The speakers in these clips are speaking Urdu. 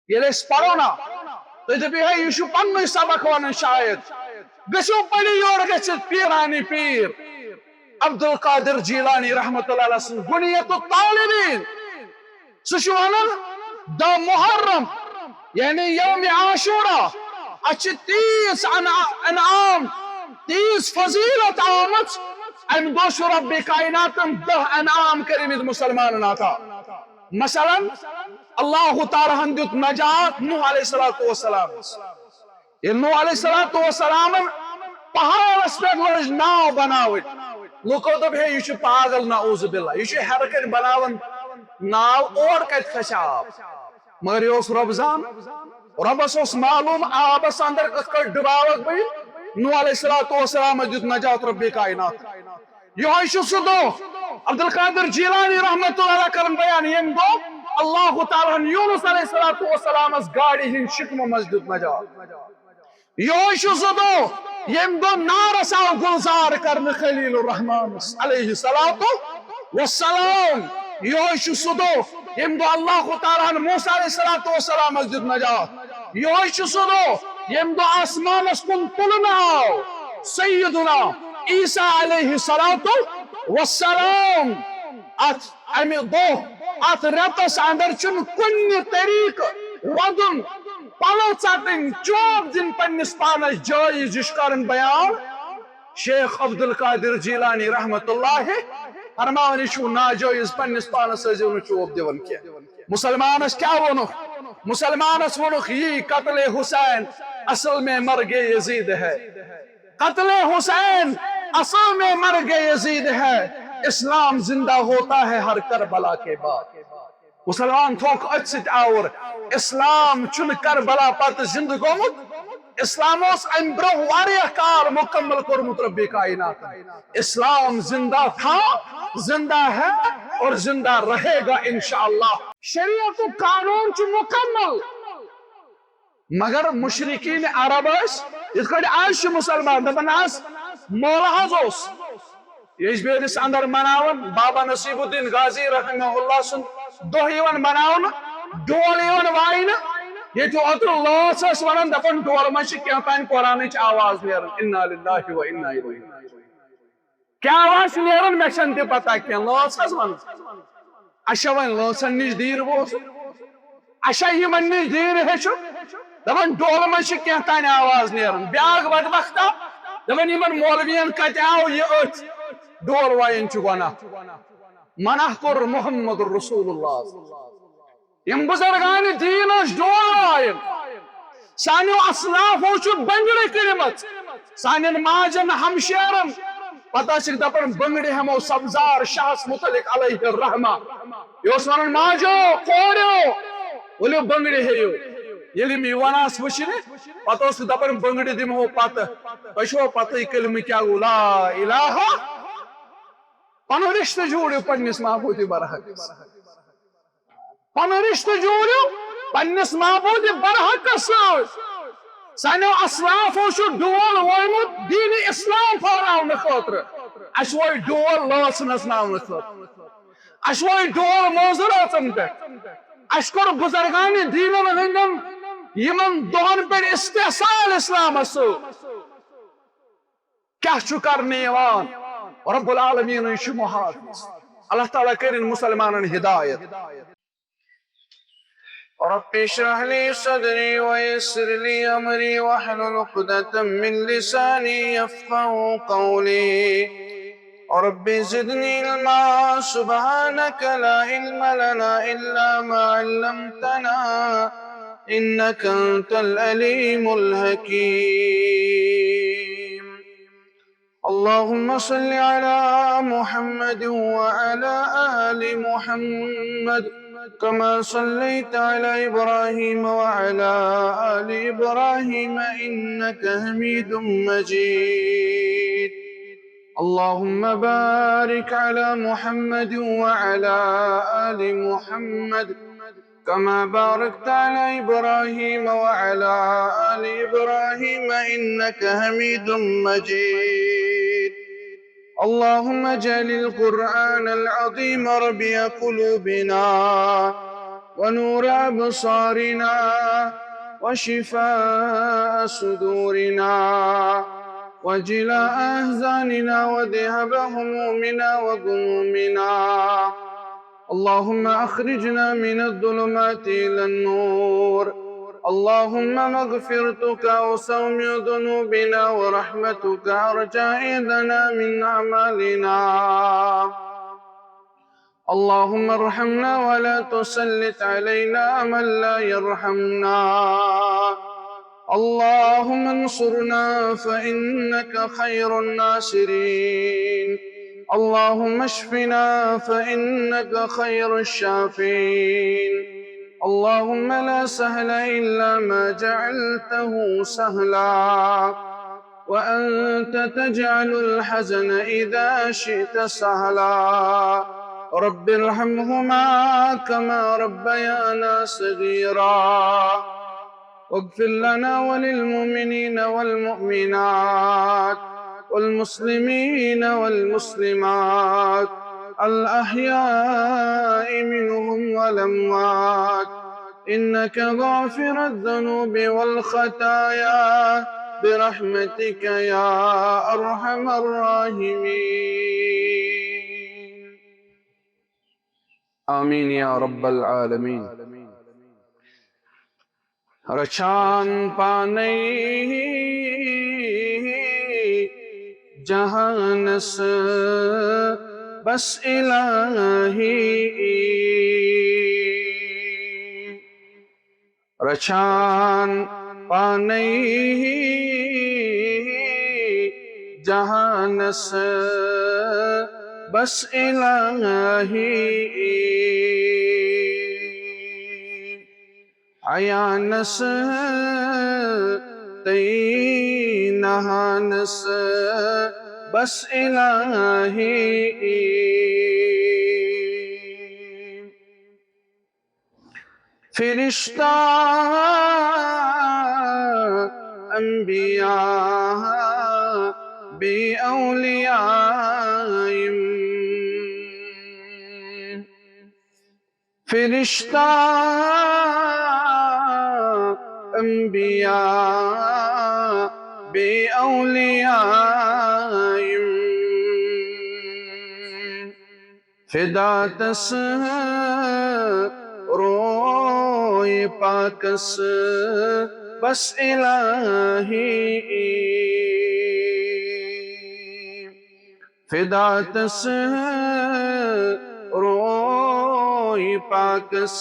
ییٚلہِ أسۍ پرو نا تُہۍ دٔپِو ہے یہِ چھُ پننُے سبق ونان شاید گٔژھِو پٔرِو یورٕ گٔژھِتھ پیٖرانی پیٖر عبدالقادر جیلانی رحمت اللہ علیہ سٕنٛز بُنیت الطالبین سُہ چھُ ونان دہ محرم یعنی یوم عاشورہ اتھ چھِ تیٖژ انعام تیٖژ فضیلت آمٕژ امہِ دۄہ چھُ ربِ کائناتن 10 انعام کٔرمٕتۍ مُسلمانن عطا مثلاً اللہ تعالیٰ ہن دیُت نجات نوح علیہ السلام ییٚلہِ نوح علیہ السلام پہاڑس پٮ۪ٹھ لٔج ناو بناوٕنۍ لُکو دوٚپ ہے یہِ چھُ پاگل نعوذ باللہ یہِ چھُ ہیرٕ کنہِ بناوان ناو اور کتہِ کھسہِ آب مگر یہِ اوس رۄب زان رۄبس اوس معلوم آبس اندر کِتھ کٲٹھۍ ڈُباوکھ بہٕ یہِ نوح علیہ السلام دیُت نجات ربِ کائنات یہوے چھُ سُہ دۄہ عبدالقادر جیلانی رحمت اللہ علیہ کرن بیان ییٚمہِ دۄہ اللہ تعالیٰ ہن یونس علیہ السلامس گاڑِ ہٕنٛدۍ شِکمہٕ منٛز دیُت نجات یہوے چھُ سُہ دۄہ ییٚمہِ دۄہ نارس آو گُلزار کرنہٕ خلیل الرحمانس علیہ السلام یہوے چھُ سُہ دۄہ ییٚمہِ دۄہ اللہ تعالیٰ ہن موسیٰ علیہ السلامس دیُت نجات یہوے چھُ سُہ دۄہ ییٚمہِ دۄہ آسمانس کُن تُلنہٕ آو سیدنا عیسیٰ علیہ السلام اتھ امہِ دۄہ اتھ رٮ۪تس اندر چھُنہٕ کُنہِ طریقہٕ وۄدُن پلو ژٹٕنۍ چوب دِنۍ پننِس پانس جٲیز یہِ چھُ کران بیان شیخ عبدالقادر جیلانی رحمت اللہ فرماوان یہِ چھُو ناجٲیز پننِس پانس ٲسۍزیو نہٕ چوب دِوان کینٛہہ مسلمانس کیٛاہ ووٚنُکھ مسلمانس ووٚنُکھ یی قتل حسین اصل میں مرگ یزید ہے قتل حسین اصل میں مرگ یزید ہے اسلام زندہ ہوتا ہے ہر کربلا کے بعد مسلمان تھوک أتھۍ سۭتۍ آوُر اسلام چھُنہٕ کربلا پتہٕ زندٕ گوٚمُت اسلام اوس امہِ برونٛہہ واریاہ کال مکمل کوٚرمُت ربِ کائنات اسلام زندہ تھا زندہ ہے اور زندہ رہے گا انشاءاللہ شریعتُک قانون چھُ مکمل مگر مشرقین عرب ٲسۍ یِتھ کٲٹھۍ آز چھِ مُسلمان دپان آز مولا حظ اوس یجبیٲرِس اندر مناوان بابا نصیب الدین غازی رحمہ اللہ سُنٛد دۄہ یِوان مناونہٕ ڈول یِوان واینہٕ ییٚتہِ اوترٕ لٲس ٲسۍ ونان دپان ڈولہٕ منٛز چھِ کینٛہہ تانۍ قرآنٕچ آواز نیران انا للہ و انا الیہ کیٛاہ آواز چھِ نیران مےٚ چھنہٕ تہِ پتہ کینٛہہ لٲس حظ ونان اسہِ چھا وۄنۍ لٲسن نِش دیٖر بوزُن اسہِ چھا یِمن نِش دیٖر ہیٚچھُن دپان ڈولہٕ منٛز چھِ کینٛہہ تانۍ آواز نیران بیاکھ بدبختہ دپان یِمن مولوین کتہِ آو یہِ أتھۍ ڈول وایِنۍ چھُ گۄناہ منع کوٚر محمد رسول اللہ یِم بُزرگانہِ دیٖن ٲسۍ ڈول وایان سانیو اسلافو چھُ بنگڑٕ کٔرمٕژ سانٮ۪ن ماجن ہمشیرن پتہٕ ٲسِکھ دپان بنگڑِ ہٮ۪مو سبزار شاہس متعلق علیہ الرحمہ یہِ اوس ونان ماجو کوریو ؤلِو بنگڑِ ہیٚیِو ییٚلہِ یِم یِوان آسہٕ وٕچھنہِ پتہٕ اوسُکھ دپان بنگڑِ دِمہو پتہٕ تۄہہِ چھُوا پتہٕ کلمہٕ کیٛاہ گوٚو لا الہ پنُن رشتہٕ جوٗڑِو پننِس محبوٗدِ برحقس پنُن رشتہٕ جوٗڑِو پننِس محبوٗدِ برحقس سۭتۍ سانیو اسلافو چھُ ڈول وویمُت دیٖنِ اسلام پھہراونہٕ خٲطرٕ اسہِ ووے ڈول لٲس نژناونہٕ خٲطرٕ اسہِ ووے ڈول موزوٗراتن پٮ۪ٹھ اسہِ کوٚر بُزرگانہِ دیٖنن ہٕنٛدٮ۪ن یِمن دۄہن پٮ۪ٹھ استحصال اسلامس سۭتۍ کیٛاہ چھُ کرنہٕ یِوان رب العالمیٖن چھُ محافظ اللہ تعالیٰ کٔرِنۍ مسلمانن ہدایت رب اشرح لي صدري ويسر لي أمري واحلل عقدة من لساني يفقهوا قولي رب زدني علما سبحانك لا علم لنا إلا ما علمتنا إنك أنت العليم الحكيم اللهم صل على محمد وعلى آل محمد كما صليت على إبراهيم وعلى آل إبراهيم إنك حميد مجيد اللهم بارك على محمد وعلى آل محمد كما باركت على إبراهيم وعلى آل إبراهيم إنك حميد مجيد اللهم اجعل القرآن العظيم ربيع قلوبنا ونور أبصارنا وشفاء صدورنا وجلاء أحزاننا وذهاب همومنا وغمومنا. اللهم أخرجنا من الظلمات إلى النور. اللهم مغفرتك أوسع من ذنوبنا ورحمتك أرجى عندنا من أعمالنا. اللهم ارحمنا ولا تسلط علينا من لا يرحمنا. اللهم انصرنا فإنك خير الناصرين. اللهم اشفنا فإنك خير الشافين. اللهم لا سهل إلا ما جعلته سهلا، وأنت تجعل الحزن إذا شئت سهلا. رب ارحمهما كما ربيانا صغيرا، واغفر لنا وللمؤمنين والمؤمنات والمسلمين والمسلمات الأحياء منهم والأموات، إنك غافر الذنوب والخطايا برحمتك يا أرحم الراحمين. آمين يا رب العالمين. رچان پانی جہانس بس الہی، رچان پانی جہانس بس الہی، عیانس تینہانس بس الہی، فرشتہ انبیاء بی اولیاء، فرشتہ انبیاء بی اولیاء، فداتس روی پاکس بس الہی، فداتس روی پاکس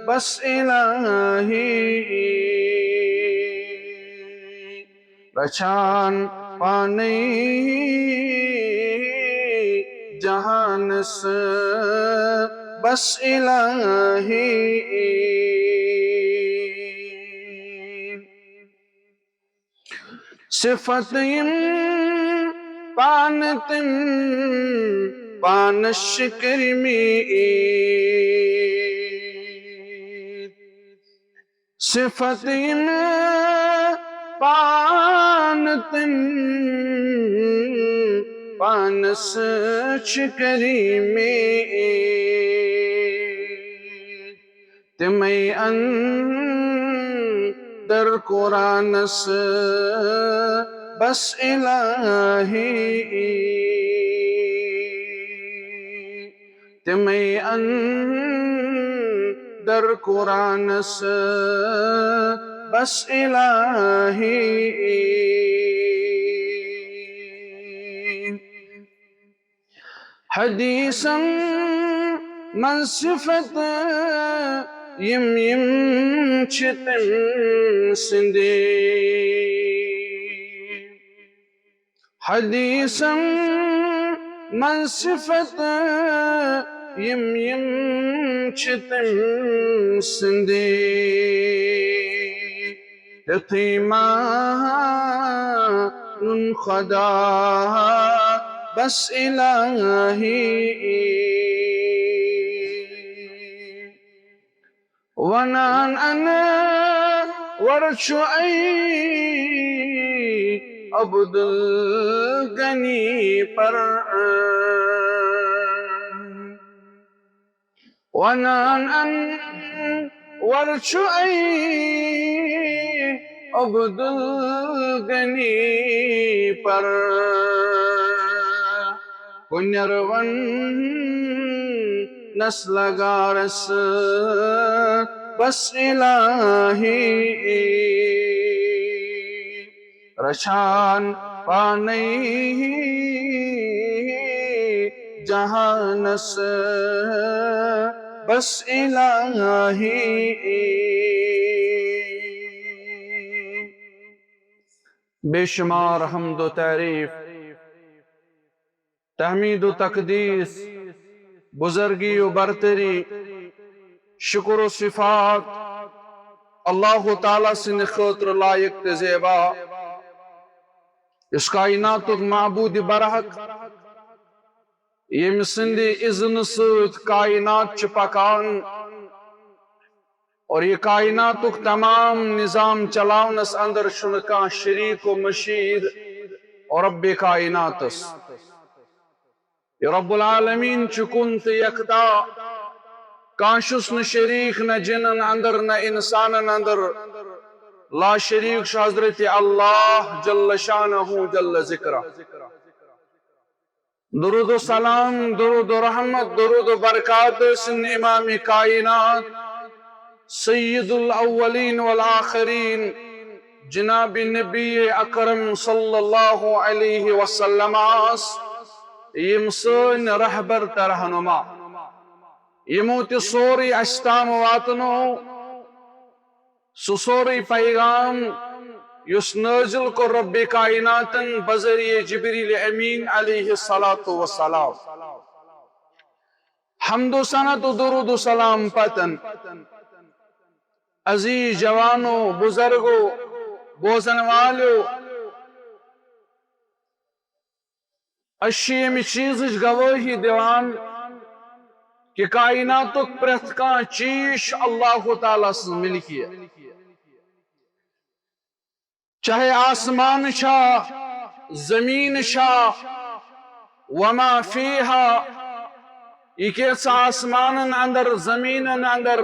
بس الہی، رچان پانی جہانس بس الہی، صفتیم پانتم پانش کرمی، صفتیم پانتم پانس چکریمی، تمی اندر قرآنس بس الہی، تمی اندر قرآنس بس الہی، حدیثاً من صفت یم یم چتم سندی، حدیثاً من صفت یم یم چتم سندی، یقیمان خدا بس الہی، ونان انا ورچو ای عبد الغنی پر، ونان ان ورشعي عبد الغنی پر کنیرون نسل گارس بس الہی رشان پانی جہانس بس الہی بے شمار حمد و تعریف تحمید و تقدیس بزرگی و برتری شکر و صفات اللہ تعالیٰ سن خاطر لائق تے زیبا اس کائنات معبود برحق یم سندی اذن سوت کائنات چپکان اور یہ کائنات تمام نظام چلاونس اندر شنکان شریک و مشیر اور رب کائنات یہ رب العالمین چکن تے یکتا کانشس نہ شریک نہ جنن اندر نہ انسانن اندر لا شریک حضرت اللہ جل شانہ جل ذکرہ درود و سلام درود و رحمت درود و برکات سن امام کائنات سید الاولین والآخرین جناب نبی اکرم صلی اللہ علیہ وسلم یم سن رہبر ترہنما یمو تی سوری اشتام واتنو سوری پیغام یس نازل کو رب کائناتن بذریعہ جبریل امین علیہ السلام حمد و ثنا و درود و سلام پتن عزیز جوانو بزرگو بوزن والو اشیم چیزش گواہی دیوان کہ کائنات پرت کان چیز اللہ تعالیٰ سے ملکی ہے چاہے آسمان شاہ زمین شاہ وما فیہا یہ کیسا آسمان اندر زمین اندر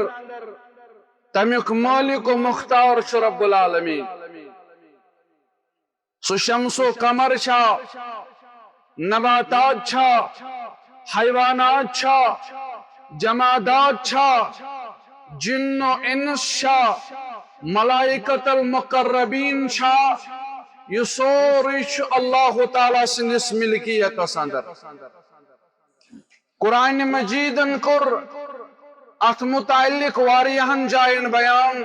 تمیک مالک و مختار رب العالمین سو شمس و قمر شاہ نباتات شاہ حیوانات شاہ جمادات شاہ جن و انس شاہ ملائکت المقربین شاہ یہ سورش اللہ تعالیٰ سنس ملکیت اندر قرآن مجیدن کر ات متعلق واریہن جائن بیان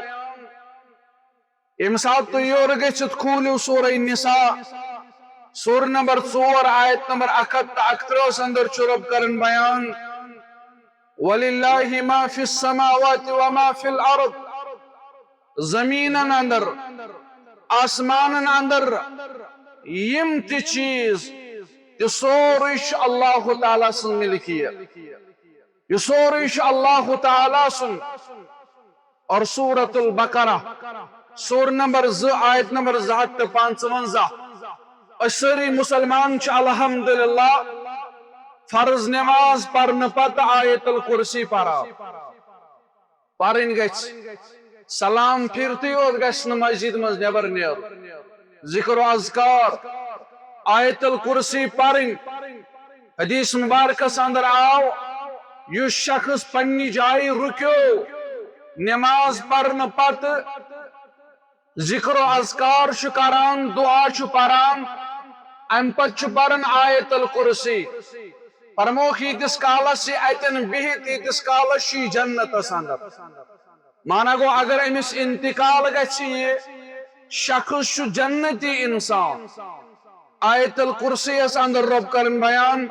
امساد تو یور گچت کھولیو سورہ نساء سور نمبر 4 آیت نمبر 38 اندر چرب کرن بیان وَلِلَّهِ مَا فِي السَّمَاوَاتِ وَمَا فِي الْأَرْضِ زمینن اندر آسمانن اندر یم تی چیز یہ سورش اللہ تعالیٰ سن ملکی ہے یہ سورش اللہ تعالیٰ سن اور سورة البقرہ سور نمبر 2 آیت نمبر 55 اسری مسلمان چھ الحمدللہ فرض نماز پرن پت آیت الکرسی پارا پارن گچ سلام پھرتی اور گچ مسجد مز نبر نیر ذکر و اذکار آیت الکرسی پارن حدیث مبارکس اندر آو یو شخص پنی جائی رکیو نماز پرن پت ذکر و اذکار شکران دعا چپاران ام پت چپارن آیت الکرسی پرموخی تس کالس سے ایتن بہتی تس کالس شی جنت اندر مانا گو اگر امس انتقال گچھی شخص شو جنتی انسان آیت الکرسی اس اندر رب کرن بیان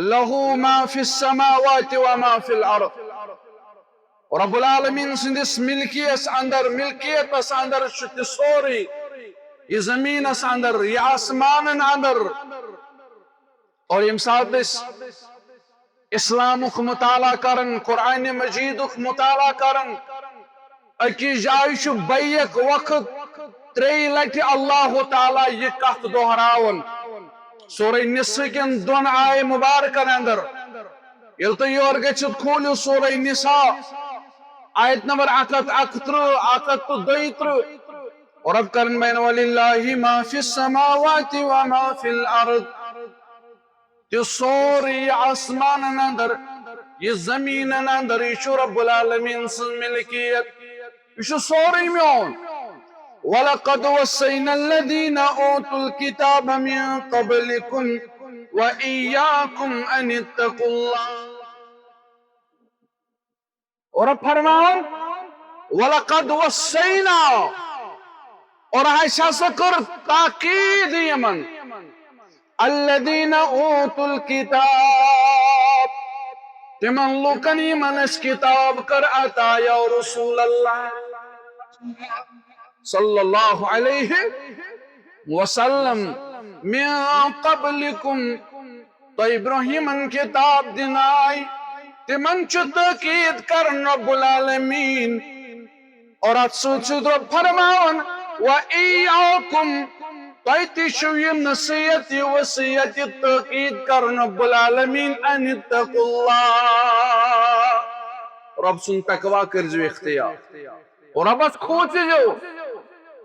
لہو ما فی السماوات وما فی الارض رب العالمین سندس ملکیت اس اندر شتی سوری یہ زمین اس اندر یہ آسمان اندر اور امساد اسلام مطالعہ کرن قرآن مجید مطالعہ کرن اکی جائش بیک وقت 3 لٹھ اللہ تعالیٰ یہ کہت دہراون سورہ نساء کن دون آئے مبارکن اندر یل تو یور گچھت کھولیو سورہ نساء آیت نمبر 132 اور اب کرن بین وَلِلَّهِ مَا فِي السَّمَاوَاتِ وَمَا فِي الْأَرْضِ یہ سوری آسمان اندر یہ زمین اندر یہ رب العالمین سے ملکیت یہ سوری میون وَلَقَدْ وَصَّيْنَا الَّذِينَ أُوتُوا الْكِتَابَ مِن قَبْلِكُمْ وَإِيَّاكُمْ أَنِ اتَّقُوا اللَّهَ اور اب فرمان وَلَقَدْ وَصَّيْنَا اور ایسا سکر تاکید یمن الذین اوتوا الکتاب تمن لوکن یمن اس کتاب کر عطا یا رسول اللہ صلی اللہ علیہ وسلم من قبلکم تو ابراہیمن کتاب دنائی تمن چھ تاکید کرن رب العالمین اور ات سوچد رب فرماون وَإِيَّاكُمْ تَيْتِ شُوِيَمْ نَصِيَّتِ وَصِيَّتِ تَقِيد کَرْنَ رب العالمین ان اتقوا اللہ رب سن تقوی کرزو اختیار اور رب اس کھوچے جو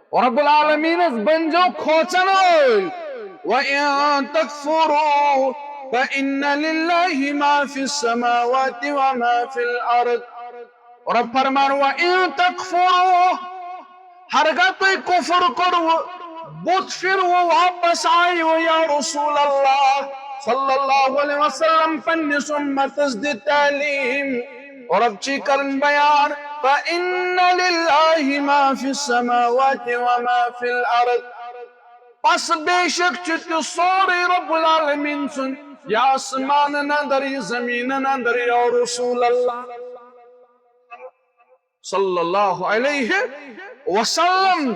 اور رب العالمین اس بنجو کھوچن ہوئی وَإِن تَكْفُرُوا فَإِنَّ لِلَّهِ مَا فِي السَّمَاوَاتِ وَمَا فِي الْأَرْضِ اور رب فرمان وَإِن تَكْفُرُوا ہرگاہ تو کفر کرو بت پھر وہ واپس آئی ہو یا رسول اللہ صلی اللہ علیہ وسلم پنس امت دی تعلیم اور اب چی کرن بیان فَإِنَّ لِلَّهِ مَا فِي السَّمَاوَاتِ وَمَا فِي الْأَرْضِ پس بے شک چھتی سوری رب العالمین سن یا آسمان اندر یا زمین اندر یا رسول اللہ صلی اللہ علیہ وسلم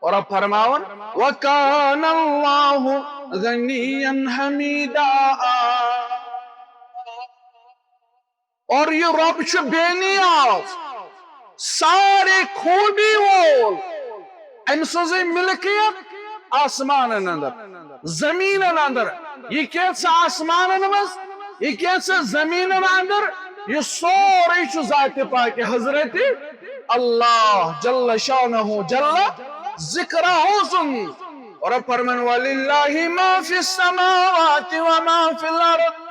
اور اب فرماون وَكَانَ اللَّهُ غَنِيًّا حَمِيدًا اور یہ رب چھ بے نیاز سارے خوبی وول ام سوزی ملکیت آسمان اندر زمین اندر یہ کیسا آسمان اندر یہ کیسا زمین اندر یہ سوری چھ ذات پاک حضرت اللہ جل شانہ جل ذکرہ سن اور اب فرمان وَلِلَّهِ مَا فِي السَّمَاوَاتِ وَمَا فِي الْأَرْضِ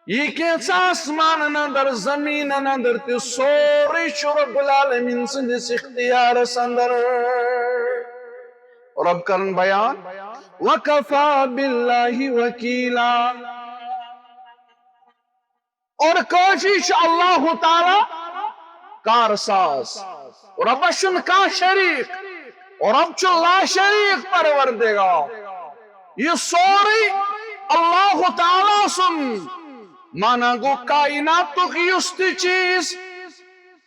یہ کیسا آسمان اندر زمین اندر تی سوری چھ رب العالمین سندس اختیار سندر اور اب کرن بیان وَكَفَى بِاللَّهِ وَكِيلًا اور کافیش اللہ تعالی کارساز اور اب شن کا شریک اور اب چو لا شریک پروردگار یہ سوری اللہ تعالی سن مانا گو کائنات تو کیستی چیز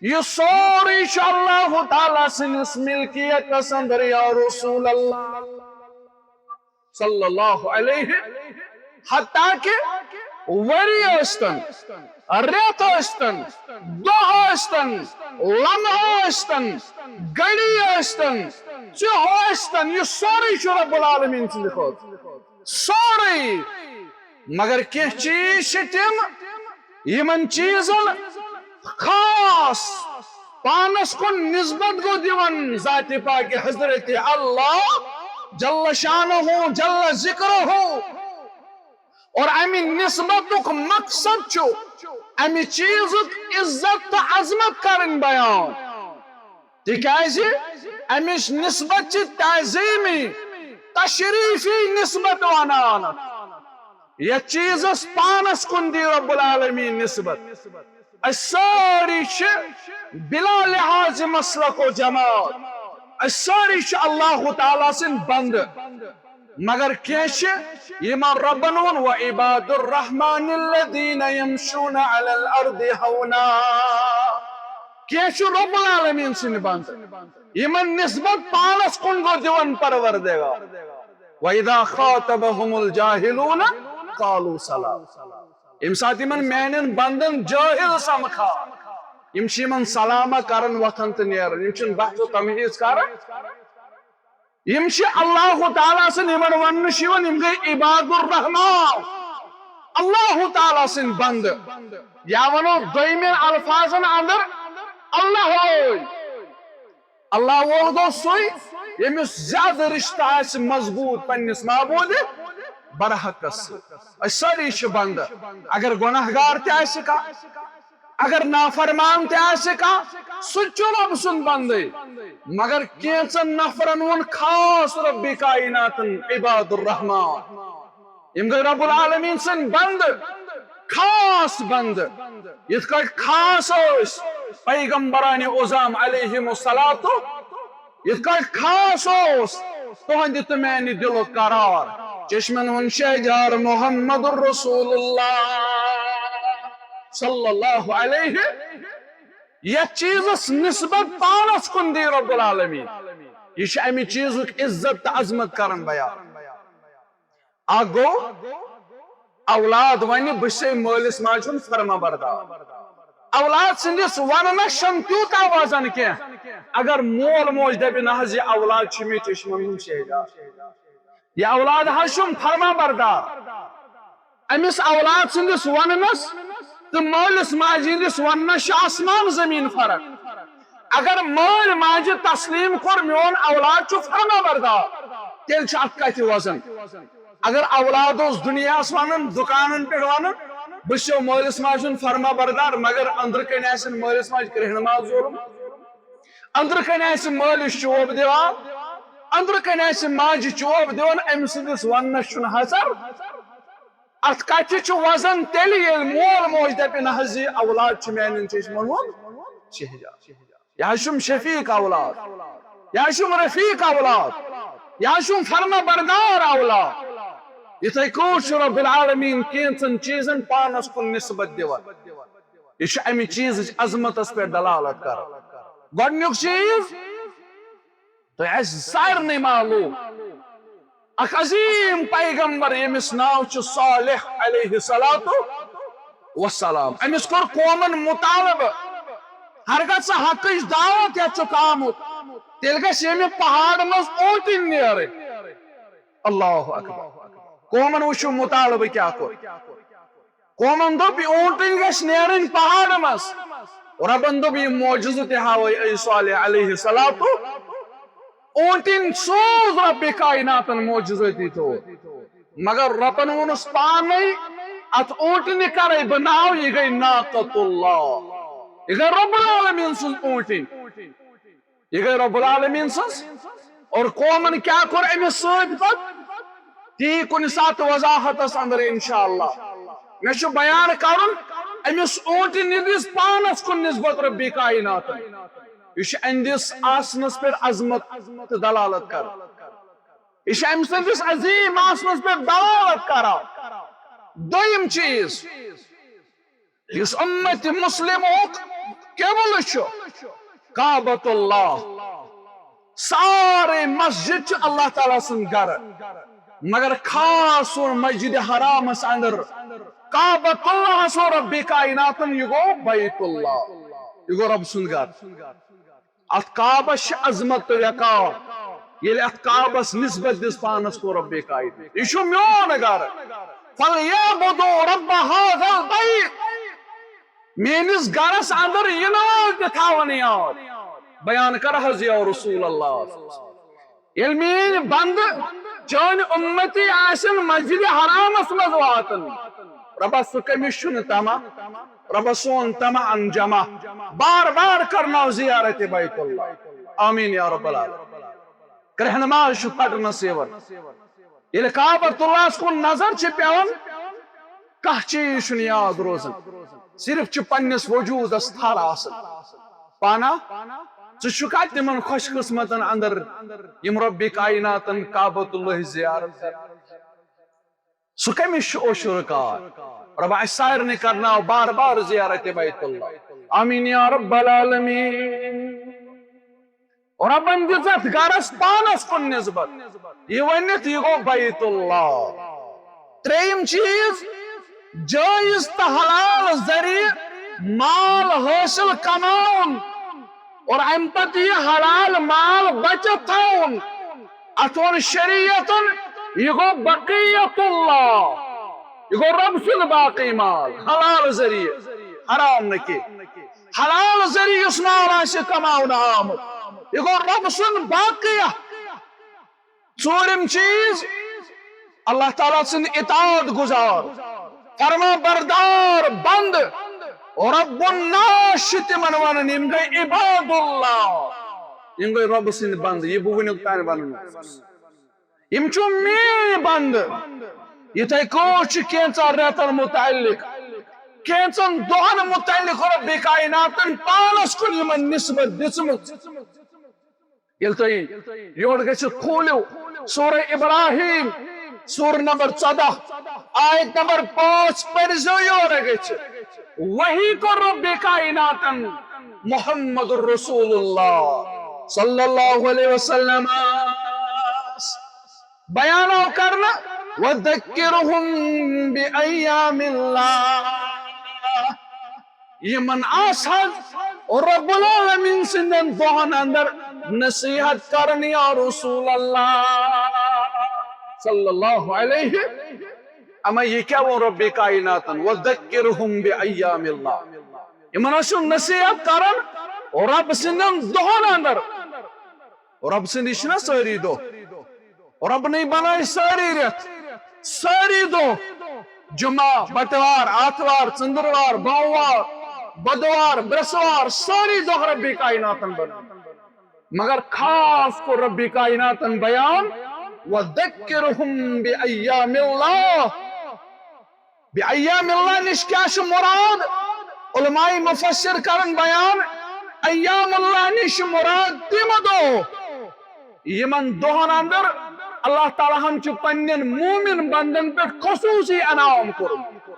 یہ سوری چو اللہ تعالی سن اس ملکیت سندر یا رسول اللہ صلی اللہ علیہ حتیٰ کہ وری استن ریت استن دو استن لمحہ استن گڑی استن چہو استن یہ سوری چھ رب العالمین سے لکھو سوری مگر کی چیز شتیم یمن چیزن خاص پانس کن نسبت گو دیون ذات پاک حضرت اللہ جل شانہ جل ذکرہ اور امی نسبت مقصد چھو امی چیز عزت تا عظمت کرن بیان تکیازی امیش نسبت چی تعظیمی تشریفی نسبت وانانا یہ چیز اس پانس کن دی رب العالمین نسبت الساری چھ بلا لحاظ مسلک و جماعت الساری چھ اللہ تعالیٰ سن بند مگر کیش یما ربنون و عباد الرحمن الذین یمشون علی الارض ہونا کیش رب العالمین سے نبانت یمن نسبت پانس کن کو دیون پروردگار وَإِذَا خَاطَبَهُمُ الْجَاهِلُونَ قَالُوا سَلَامًا امسات یمن مینن بندن جاہل سمکھا یمشی من سلامہ کرن وطن تنیرن یمشن بحث و تمہیز کرن یمشی اللہ تعالیٰ سے یمن ونشیون یم گئی عباد الرحمن اللہ تعالیٰ سن بند یا ونو دویمین الفاظن اندر اللہ ہوئی اللہ وہ دو سوئی یمس زیادہ رشتہ آس مضبوط پنس معبود برحقس ساری بند اگر گناہگار تہ اگر نافرمان تہ سہ رب سن بند مگر کینچن نفرن ون خاص رب کائنات عباد الرحمان یم گئی رب العالمین سن بند خاص بند یت خاص پیغمبران عظام علیہم الصلاۃ یت خاص تہند تو میانہ دل قرار چشمن ہن شہجار محمد الرسول اللہ صلی اللہ علیہ یہ چیزس نسبت پانس کن دی رب العالمین یہ امی چیزک عزت تو عظمت کرن بیان آگو اولاد ونی بسے مالس ماجن فرما بردار اولاد سندس وننس تیوتا وزن کی اگر مول موج دپہ نہ یہ اولاد چھ چشمن ہن شہجار یہ اولاد ہشم فرما بردار امس اولاد سندس وننس تو مالس ماجہ ہندس وننس آسمان زمین فرق اگر مول ماجہ تسلیم کور میون اولاد چھ فرما بردار تیل چھ ات کتھ وزن اگر اولاد اس دنیا ونن دکانن پہ ونن بسو مالس ماجن فرما بردار مگر اندر کن آسن مالس ماج کرہنما ظلم اندر کن آسن مالس چوب دیوان اندر کن آسن ماجہ چوب دیوان ام سندس وننس چھ حسر ات کتھ چھ وزن تیل یل مول موج دپہ نہ یہ اولاد چھ میانن چشمن ہن شہجار یہ شم شفیق اولاد یہ شم رفیق اولاد یہ شم فرما بردار اولاد یتھے کوش رب العالمین کینچن چیزن پانس کن نسبت دیوان یہ امی چیز عظمت اس پہ دلالت کر گۄڈنیُک چیز تو اس سارنٕے معلوم اخ عظیم پیغمبر یمس ناو چھ صالح علیہ الصلوۃ والسلام امس کور قومن مطالبہ ہرگاہ ژٕ حقٕچ دعوت یتھ چھُکھ آمُت تیٚلہِ گژھِ ییٚمہِ پہاڑ منٛز اوٗنٛٹِنۍ نیرٕنۍ اللہ اکبر قومن وچھو مطالبہ کیا کور قومن دوٚپ یہِ اوٗنٛٹِنۍ گژھِ نیرٕنۍ پہاڑ منٛز ربن دوٚپ یہِ معجزٕ تہِ ہاوے اے صالح علیہ الصلوۃ اونٹن سوز رب کائناتن معجزاتی طور مگر ربن وونس پانے ات اونٹن کرے بناو یہ گئی ناقۃ اللہ یہ گئی رب العالمین سن اونٹن یہ گئی رب العالمین سن اور قومن کیا کر امس سۭتۍ پت تی کُنہِ ساتہٕ وضاحتس اندر انشاءاللہ مےٚ چھُ بیان کرُن امس اونٹن ہندس پانس کُن نسبت رب کائناتن یہ اندس آسنس پہ عظمت دلالت کر یہ ام سندس عظیم آسنس پہ دلالت کرا دویم چیز اس امت مسلم قبل کعبۃ اللہ سارے مسجد اللہ تعالیٰ سن گھر مگر خاص مسجد حرام اندر کعبۃ اللہ سو رب کائناتن یہ گو بیت اللہ یہ گو رب سن گھر ات کعبس عظمت تو وقار یل ات کعبس نسبت دس پانس کو رب کائنات یہ میون گھر فلیعبدوا رب هذا البیت میانس گھرس اندر یہ نوز تھاون یاد بیان کر حض یا رسول اللہ یل مین بند چون امتی آسن مسجد حرامس مز واتن رب سہ کمس تما رب سون تما انجمہ بار بار کرنا زیارت بیت اللہ آمین یا رب العالمین کرہنماز پٹنس یوان یل کعبۃ اللہ کن نظر چھ پیوان کانٛہہ چیز چھُنہٕ یاد روزان صرف چھ پننس وجودس تھر آسان پانا ژٕ چھُکھا تمن خوش قسمتن اندر یم رب کائناتن کعبۃ اللہ زیارت سہ کمس اوشر کار رب اس سارنٕے کرناو بار بار زیارت بیت اللہ آمین یا رب العالمین اور ربن دِژتھ گھرس پانس کن نسبت یہ ونتھ یہ گو بیت اللہ تریم چیز جائز تہ حلال ذریعہ مال حاصل کماؤن اور ام پتہ یہ حلال مال بچت تھاؤن اتھ ون شریعتن یہ گو بقیت اللہ یہ گو رب سن باقی مال حلال ذریعہ حرام نکی حلال ذریعہ اس مال آسے کماؤنا آمد یہ گو رب سن باقی ژوٗرِم چیز اللہ تعالیٰ سن اطاعت گزار فرما بردار بند رب الناس تمن ونن یم گئی عباد اللہ یم گئی رب سن بند یہ بہ ونیُک تانۍ ونن یم چھُ میٲنۍ بند یِتھے کٲٹھۍ چھُ کینٛژن رٮ۪تن متعلق کینٛژن دۄہن متعلق رب کائناتن پانس کُن یمن نسبت دِژمٕژ ییٚلہِ تُہۍ یور گٔژھِتھ کھوٗلِو سورہ ابراہیم سورہ نمبر 14 آیت نمبر 5 پٔرزیو یورٕ گٔژھِتھ وحی کو رب کائناتن محمد الرسول اللہ صلی اللہ علیہ وسلم بیان آو کرنا وَذَكِّرْهُمْ بِأَيَّامِ اللَّهِ یمن آسان اور رب العالمین سندن دۄہن اندر نصیحت کرن یا رسول اللہ صلی اللہ علیہ اما یہ کیا وہ رب کائناتن وَذَكِّرْهُمْ بِأَيَّامِ اللَّهِ یمن آسان نصیحت کرن اور رب سندن دۄہن اندر اور رب سندی چھنا ساری دۄہ اور رب نہیں بنائے ساری رٮ۪تھ ساری دۄہ جمعہ بٹوار آتھوار ژٔنٛدٕروار بوموار بدوار برسوار ساری دۄہ رب کائناتن بنا مگر خاص کو رب کائناتن بیان وَذَكِّرْهُمْ بِأَيَّامِ اللَّهِ بِأَيَّامِ اللَّهِ نش کیا چھ مراد علماء مفسر کرن بیان ایام اللہ نش مراد تم دۄہ یمن دۄہن اندر اللہ تعالیٰ ہم چھ پنن مومن بندن پہ خصوصی انعام کورمُت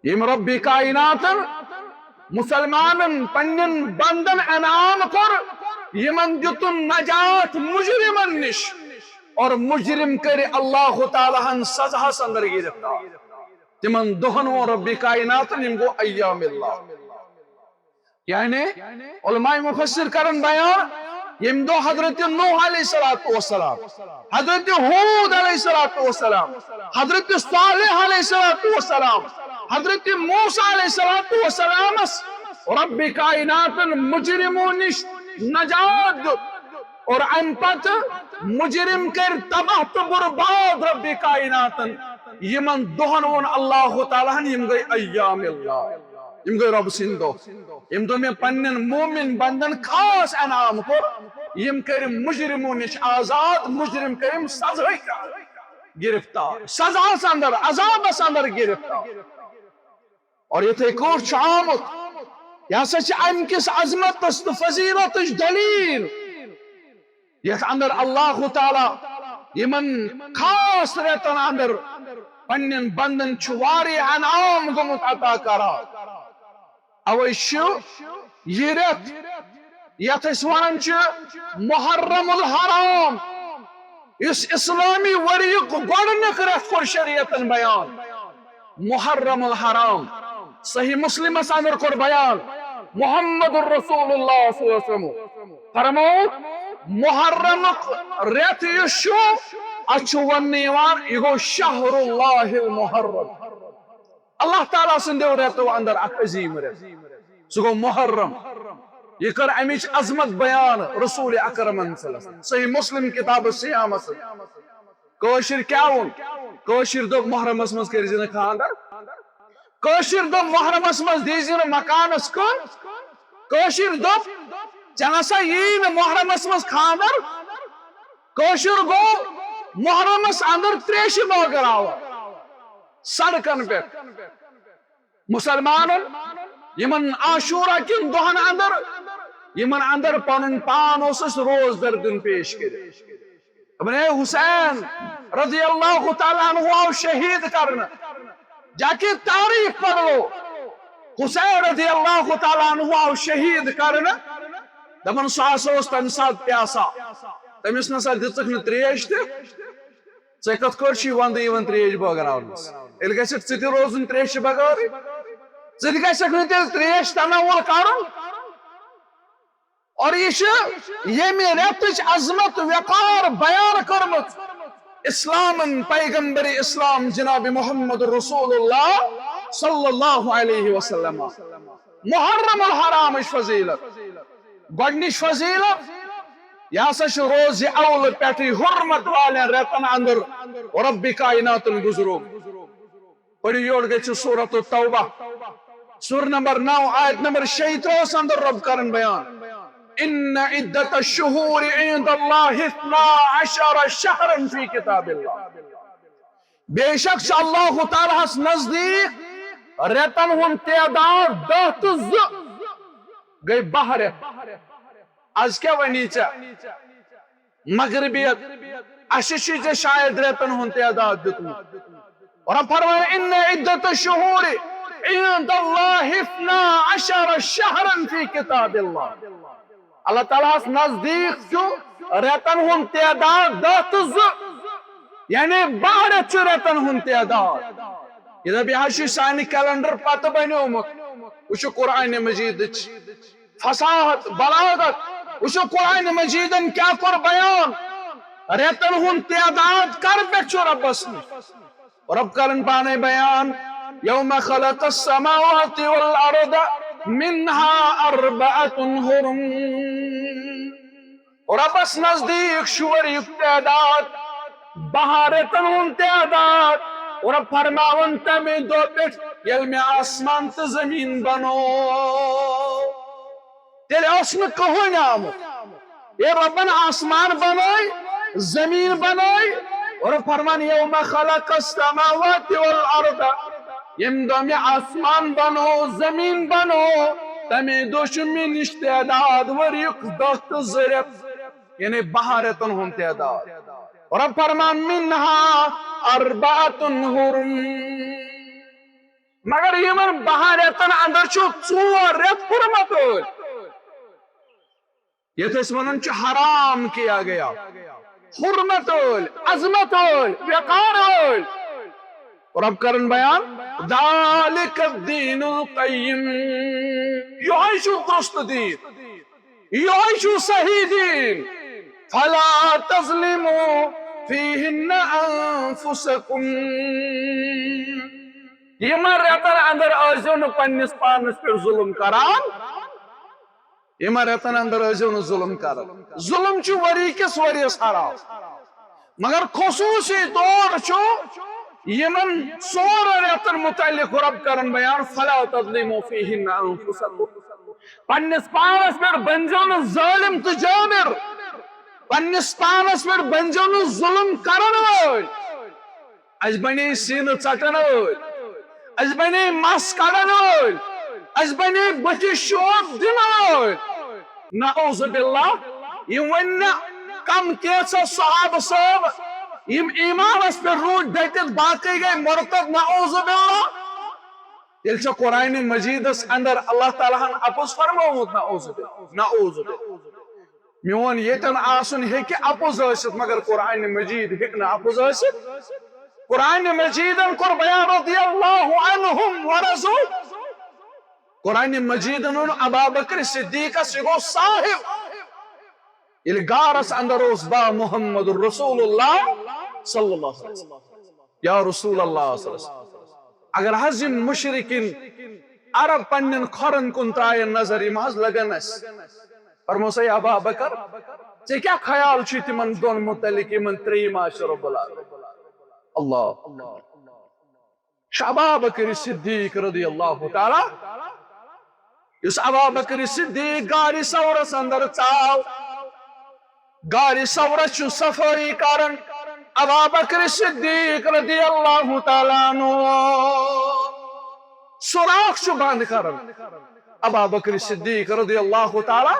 یم رب کائناتن مسلمانن پنن بندن انعام کور یمن دتن نجات مجرمن نش اور مجرم کر اللہ تعالیٰ ہن سزاس اندر گرفتار تمن دہن و رب کائناتن یم گو ایام اللہ یعنی علماء مفسر کرن بیان یم دو حضرت نوح علیہ السلام حضرت ہود علیہ السلام حضرت صالح علیہ السلام حضرت موسیٰ علیہ السلام رب کائناتن مجرموں نش نجات اور ام پت مجرم کر تباہ تو برباد رب کائناتن یمن دہن ون اللہ تعالیٰ یم گئی ایام اللہ یم گئی رب سندو یم دو میں پنن مومن بندن خاص انعام کو یم کرم مجرموں نش آزاد مجرم کرم سزا گرفتار سزا اندر عذاب اندر گرفتار اور یہ کوٹ چھ آمت یہ سا چھ ام کس عظمت تو فضیلت دلیل یہ اندر اللہ تعالی یمن خاص رتن اندر پنن بندن چھ واری انعام گمت عطا کرا اوے یہ رت یت ونان محرم الحرام اس اسلامی وریق گۄڈنیُک رٮ۪تھ کوٚر شریعتن بیان محرم الحرام صحیح مسلم اندر کوٚر بیان محمد الرسول اللہ صلی اللہ علیہ وسلم فرمو محرم رٮ۪تھ یُس چھُ اتھ چھُ وننہٕ یِوان یہِ گوٚو شہر اللہ المحرم اللہ تعالیٰ سٕنٛدیو رٮ۪تو اندر اکھ عظیٖم رٮ۪تھ سُہ گوٚو محرم یہ کر امچ عظمت بیان رسول اکرم صلی اللہ علیہ وسلم صحیح مسلم کتاب سیام کاشر کیا ون کاشر دو محرمس مز کر زن خاندر کاشر دو محرمس مز دی زن مکانس کن کاشر دو چنسا یہ محرمس مز خاندر کاشر گو محرمس اندر تریش موگر آوا سڑکن پہ مسلمانن یمن عاشورہ کن دہن اندر یمن اندر پنن پان اوسس روز دردن پیش کر ابن حسین رضی اللہ تعالیٰ عنہ آو شہید کرنا جا کے تاریخ پڑھ لو حسین رضی اللہ تعالیٰ عنہ آو شہید کرنا دپن ساس اوس تمہ سات پیاسا تمس نسا دژک نہ تریش تہ ژے کتھ کر چھی وند یوان تریش بٲگراونس ییٚلہِ گژھکھ ژٕ تہِ روزُن تریش بغٲرٕے ژٕ تہِ گژھکھ نہٕ تیٚلہِ تریش تناول کرُن اور یہ ییٚمہِ رٮ۪تٕچ عظمت وقار بیان کٔرمٕژ اسلام پیغمبر اسلام جناب محمد رسول اللہ صلی اللہ علیہ وسلم محرم الحرام فضیلت گۄڈنِچ فضیلت یہ ہسا روز اول پٮ۪ٹھٕے حرمت والٮ۪ن رٮ۪تن اندر رب کائناتن گزرو پٔرِو یور گٔژھِو سورۃ التوبہ سورہ نمبر 9 آیت نمبر 36 اندر رب کرن بیان ان عدت الشہور عند اللہ 12 شہرا فی کتاب اللہ بے شک اللہ تعالیٰ ہس نزدیک رٮ۪تن ہُنٛد تعداد 10 تہٕ 2 گٔے 12 رٮ۪تھ آز کیا ونی ژےٚ مغربیت اسہِ چھُے ژےٚ شاید رٮ۪تن ہُنٛد تعداد دیُتمُت رب فرمایا ان عدت الشہور عند اللہ 12 شہرا فی کتاب اللہ اللہ تعالیٰ ہس نزدیک چھُ رٮ۪تن ہُنٛد تعداد 10 تہٕ 2 یعنی 12 رٮ۪تھ چھُ رٮ۪تن ہُنٛد تعداد یہ دپ یہ چھُ سانہِ کیلنڈر پتہٕ بنیومُت وٕچھو قرآن مجیدٕچ فصاحت بلاغت وٕچھو قرآن مجیدن کیا کوٚر بیان رٮ۪تن ہُنٛد تعداد کر پٮ۪ٹھ چھُ ربس نِش رب کرن پانے بیان یوم خلق السماوات والارض منها 4 حرم ربس نزدیک شوریک تعداد 12 رٮ۪تن ہُنٛد تعداد رب فرماون تمے دۄہ پٮ۪ٹھ ییٚلہِ مےٚ آسمان تہٕ زمیٖن بنو تیٚلہِ اوس نہٕ کٕہٕنۍ آمُت اے ربن آسمان بنٲے زمیٖن بنٲے رب فرمان یوم خلق السماوات والارض ییٚمہِ دۄہ مےٚ آسمان بنو زمیٖن بنو تمے دۄہ چھُ مےٚ نِش تعداد ؤریُک 10 تہٕ 2 رٮ۪تھ یعنی 12 رٮ۪تن ہُنٛد تعداد رب فرمان منها 4 حرم مگر یمن 12 رٮ۪تن اندر چھُ 4 رٮ۪تھ حرمت وٲلۍ یتھ أسۍ ونان چھِ حرام کیا گیا حرمت وٲلۍ عظمت وٲلۍ وقار وٲلۍ رب کرن بیان ذالک الدین القیم یہوے چھُ درست دین یہوے چھُ صحیح دین فلا تظلموا فیہن انفسکم یمن رٮ۪تن اندر ٲسۍزیو نہٕ پننس پانس پٮ۪ٹھ ظلم کران یمن رٮ۪تن اندر ٲسۍزیو نہٕ ظلم کران ظلم چھُ ؤری کِس ؤرِیس حرام مگر خصوصی طور چھُ یمن 4 رٮ۪تن متعلق رب کرن بیان فلا تظلموا فیہن انفسکم پننس پانس پٮ۪ٹھ بنزیو نہٕ ظٲلم تہٕ جٲبر پننس پانس پٮ۪ٹھ بنزیو نہٕ ظلم کرن وٲلۍ اَسہِ بنے سیٖنہٕ ژٹن وٲلۍ اَسہِ بنے مس کڑن وٲلۍ اَسہِ بنے بٕتھِس شوق دِنہٕ وٲلۍ نعوذ باللہ یِم وۄنۍ نہٕ کم کینٛژھو صحابہٕ صٲب یِم ایمانس پٮ۪ٹھ روٗدۍ ڈٔٹِتھ باقٕے گٔے مرتد نعوذ باللہ تیٚلہِ چھا قرآنِ مجیدس اندر اللہ تعالیٰ ہن اپُز فرمومُت نعوذ باللہ نعوذ باللہ میون ییٚتٮ۪ن آسُن ہیٚکہِ اپُز ٲسِتھ مگر قرآنِ مجید ہیٚکہِ نہٕ اپُز ٲسِتھ قرآن مجیدن کوٚر بیان رضی اللہ عنہم ورضوا قرآن مجیدن اوٚن ابا بکر صدیقس یہِ گوٚو صاحب ییٚلہِ غارس اندر اوس با محمد رسول اللہ صلی اللہ علیہ وسلم یا رسول اللہ صلی اللہ علیہ وسلم اگر حض یِم مشرکین عرب پننٮ۪ن کھۄرن کُن ترٛایَن نظر یِم حظ لگن اسہِ فرموس اے ابا بکر ژےٚ کیٛاہ خیال چھُے تِمن دۄن متعلق یِمن ترٛیٚیِم آسہِ رب العالمین اللہ ابا بکر صدیق رضی اللہ تعالیٰ یُس ابا بکر صدیق غارِ ثورس اندر ژاو غارِ ثورس چھُ صفٲیی کران ابا بکر صدیق رضی اللہ تعالیٰ عنہ سوراخ چھُ بند کران ابا بکر صدیق رضی اللہ تعالیٰ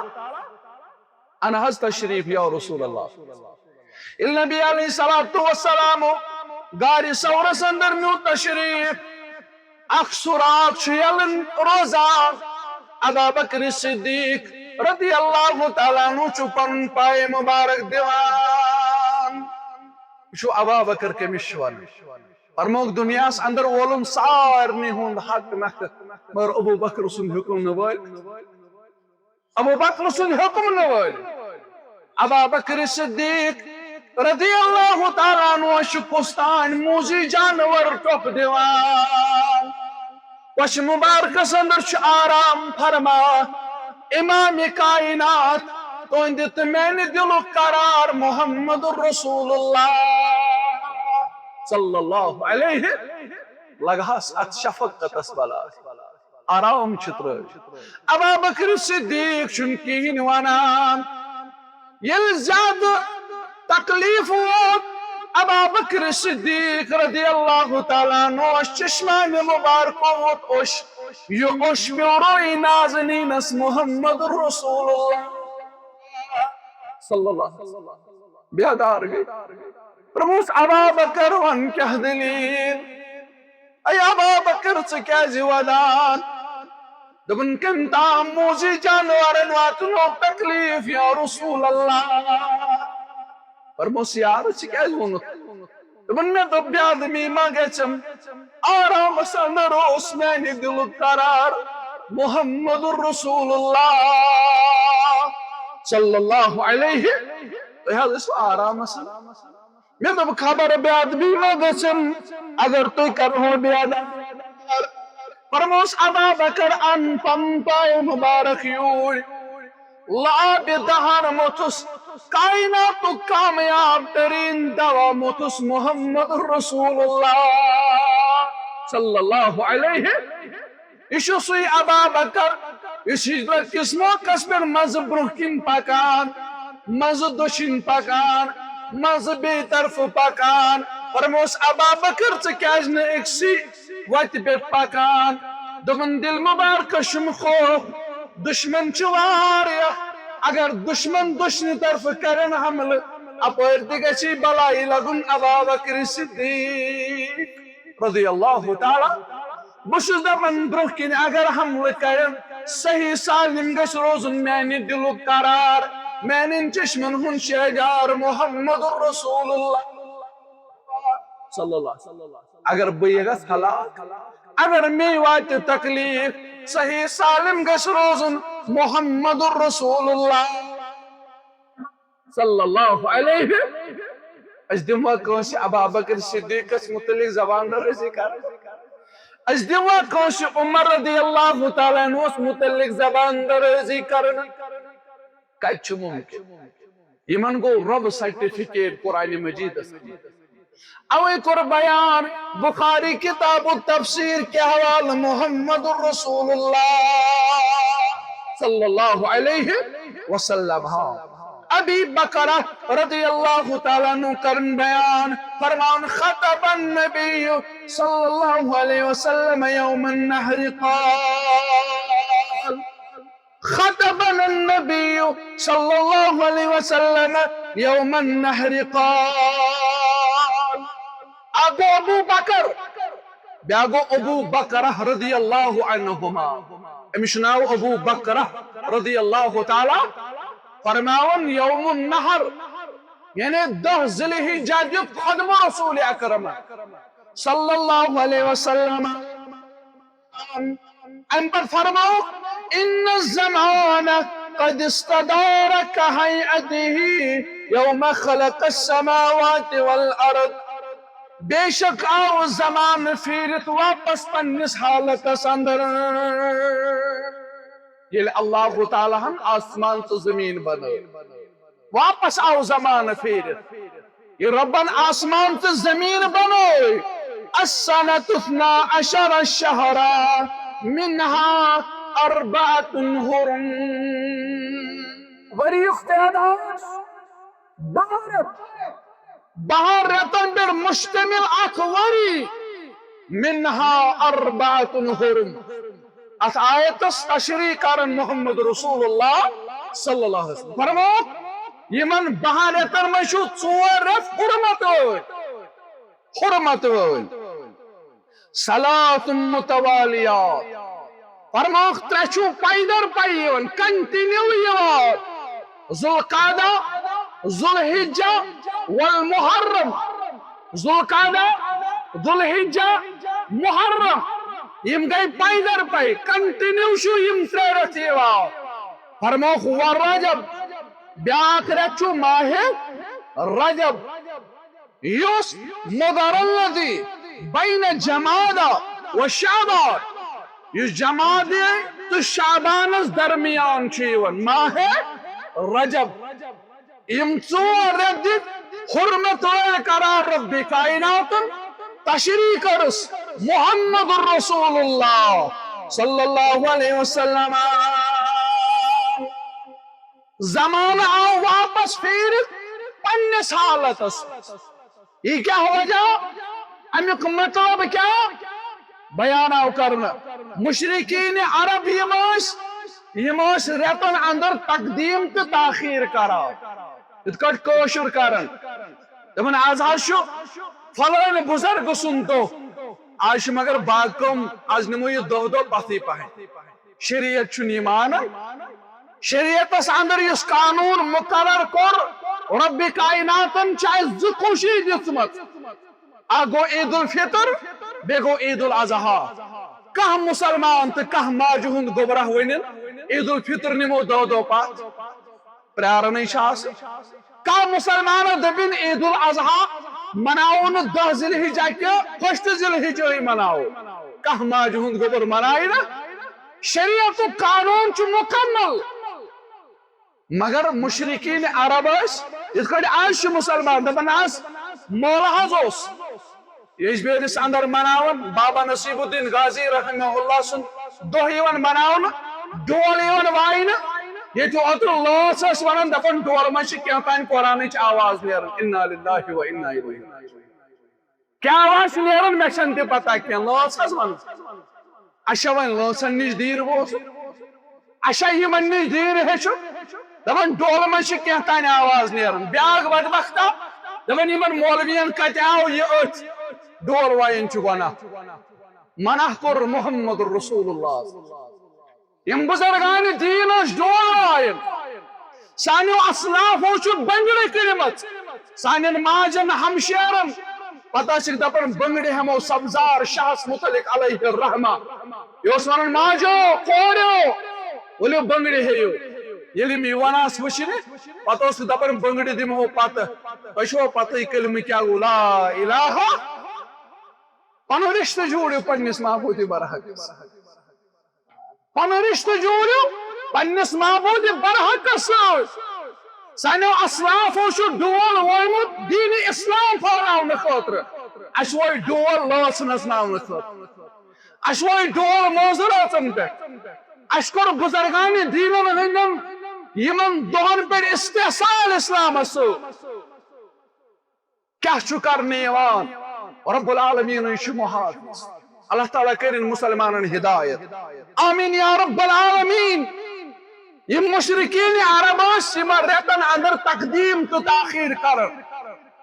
عنہ حض تشریف یا رسول اللہ نبی علیہ الصلوۃ والسلام غارِ ثورس اندر نیو تشریف اکھ سوراخ چھُ یلن روزان ابا بکر صدیق رضی اللہ تعالیٰ عنہ چھُ پنُن پایہِ مبارک دِوان وٕچھو ابا بکر کٔمِس چھُ ونان فرموک دُنیاہس اندر وولُم سارنٕے ہُنٛد حق نکھٕ مگر ابو بکر سُنٛد حُکم نہٕ وٲلۍ ابو بکر سُنٛد حُکم نہٕ وٲلۍ ابا بکر صدیق رضی اللہ تعالیٰ عنہ کستان موزی جانور ٹوپ دیوان وش مبارکس اندر آرام فرما امام کائنات تو اندت میں نے دل قرار محمد الرسول اللہ صلی اللہ علیہ لگاس ات شفقت اسبلا آرام چھتر ابا بکر صدیق چنکین وانان یل زیادہ تکلیف ووت ابا بکر صدیق رضی اللہ تعالیٰ عنہ چشمان مبارک ووت یہ پیوروئی نازنین اس محمد رسول اللہ صلی اللہ علیہ وسلم بیادار گئی پرموس ابا بکر ون کیا دلیل اے ابا بکر چکیزی ودان دبن کن تام موزی جانوارن واتنو تکلیف یا رسول اللہ پرموس یار چکیزی ونت دبن میں دب بیادمی مانگیچم آرام سندر عثمانی دل قرار محمد الرسول اللہ صلی اللہ علیہ تو ہے اس آرام سندر میں دب خبر بیادمی مانگیچم اگر تو کرو بیادم فرموس ابا بکر ان پمپائے مبارک یوڑ لاب دہان متس کائنات کامیاب ترین دوا متس محمد رسول اللہ صلی اللہ علیہ اشو سوی ابا بکر اسی کس موقع پر مذہب برکن پکان مذہب دشن پکان مذہب بی طرف پکان فرموس ابا بکر چکیجن اکسی وقت پہ پکان دمن دل مبارک شم خوف دشمن چواریا اگر دشمن دشن طرف کرن حمل اپر دگچی بلائی لگن ابا بکر صدیق رضی اللہ تعالی بشز دمن برکن اگر حمل کرن صحیح سالم گش روزن میں دل قرار میں چشمن ہن شہجار محمد رسول اللہ صلی اللہ علیہ وسلم اگر بیگس ہلاک اگر میں وات تکلیف صحیح سالم گش روزن محمد الرسول اللہ صلی اللہ علیہ اس دموا کونسی ابا بکر صدیق اس متعلق زبان رسی کر اس دموا کونسی عمر رضی اللہ تعالیٰ عنہ اس متعلق زبان رسی کرنا کچھ ممکن یہ من گو رب سرٹیفکیٹ قرآن مجید اس اوے کر بیان بخاری کتاب التفسیر کے حوال محمد الرسول اللہ صلی اللہ علیہ وسلم ابی بکر رضی اللہ تعالیٰ عنہ کرن بیان فرمان خطب النبی صلی اللہ علیہ وسلم یوم النحر قال خطبنا النبی صلی اللہ علیہ وسلم یوم النحر قال ابو بکر بیاگو ابو بکر رضی اللہ عنہما امشناو ابو بکر رضی اللہ تعالی فرماون یوم النحر یعنی 10 ذی الحجہ خدم رسول اکرم صلی اللہ علیہ وسلم ان پر فرماو ان الزمان قد استدار كهيئته يوم خلق السماوات والارض بے شک آو زمان پھیرت واپس پنس حالت اندر یہ اللہ تعالیٰ ہم آسمان تو زمین بنے واپس آو زمان پھیرت یہ ربن آسمان تو زمین بنو السنة 12 شهرا منها 4 حرم وریخ تعداد بہر رتن پر مشتمل اخوری منها 4 حرم اس آیت تشریح کرن محمد رسول اللہ صلی اللہ علیہ وسلم فرمو یمن بہر رتن مشو 4 رت حرمت ہوئی صلاة متوالیات فرموخ ترچو پائدر پائیون کنٹینیو یوان ذوالقعدہ ذوالحجہ والمحرم ذوالقعدہ ذوالحجہ محرم یم گئی پائدر پائی کنٹینیو شو یم تریرت یوان فرموخ والرجب بیاک رچو ماہ رجب يس مضر الذي بين جمادى وشعبان يس جمادى تشعبانس درمیان چیون ماہ رجب یم ژور رٮ۪تھ دِتھ حرمت قرار رب کائنات تشریح کرس محمد الرسول اللہ صلی اللہ علیہ وسلم زمان آو واپس پھر پنس حالتس یہ کیا وجہ امیک مطلب کیا بیان آو کرنا مشرکین عرب یم ریتن اندر تقدیم تو تاخیر کرا ات کٹ کوشر کرن دپن آز شو فلان بزرگ سن تو آج مگر باقم آج نمو یہ دو پتھی پہ شریعت چھ مان شریعت اندر اس قانون مقرر کور رب کائناتن چاہے خوشی دمت اہ گو عید الفطر بی گو عید الاضحیٰ کہ مسلمان تو کہ ماجہ ہند گمراہ ون عید الفطر نمو دو پات پرارن کہ مسلمان دپن عید الاضحیٰ مناو نا 10 ذی الحجہ کے 1 ذی الحجہ مناو کہ ماجہ ہند گبر منائی نا شریعت قانون چھ مکمل مگر مشرکین عرب اس کڑ آج مسلمان دپن مولا حض اس بیس اندر مناون بابا نصیب الدین غازی رحمہ اللہ سن دہ مناون ڈول وائن یہ اوتر لوس ونان دپن ڈول من کیا تین قرآن آواز نیران انا للہ و انا الیہ کیا آواز نیران مے چھن تہ پتہ کی لوس ون اچھا ون لوسن نش دیر ووس اچھا یمن نش دیر ہیچ دپن ڈول من کیا تین آواز نیران بیاکھ بدبختہ دپن یمن مولوین کتہ آو یہ اتھ ڈول وائن چھ گناہ منع کور محمد رسول اللہ یم بزرگان دین ڈول وائن سانو اسلافو چھ بنگڑ کرمت سانن ماجن ہمشیرن پتہ چھ دپن بنگڑ ہمو سبزار شاہس متعلق علیہ الرحمہ یہ ونان ماجو کوریو ولو بنگڑ ہیو یلی می وناس وچھن پتہ دپن بنگڑ دمو پتہ تشو پتہ کلمہ کیا لا الہ پن رشتہ جوڑو پنس محبوب برحق پن رشتہ جوڑو پنس محبوب برحق سانو اسلافو چھ ڈول وویمت دین اسلام پھہراون خاطر اس ووی ڈول لاس نژناون خاطر اس ووی ڈول موزراتن پہ اس کور بزرگان دینن ہندن یمن دہن پہ استحصال اسلام سو کیا چھ کرنے یوان رب العالمین چھ محافظ اللہ تعالیٰ کرن مسلمانن ہدایت آمین یا رب العالمین یہ مشرکین عرب یم ریتن اندر تقدیم تو تاخیر کرن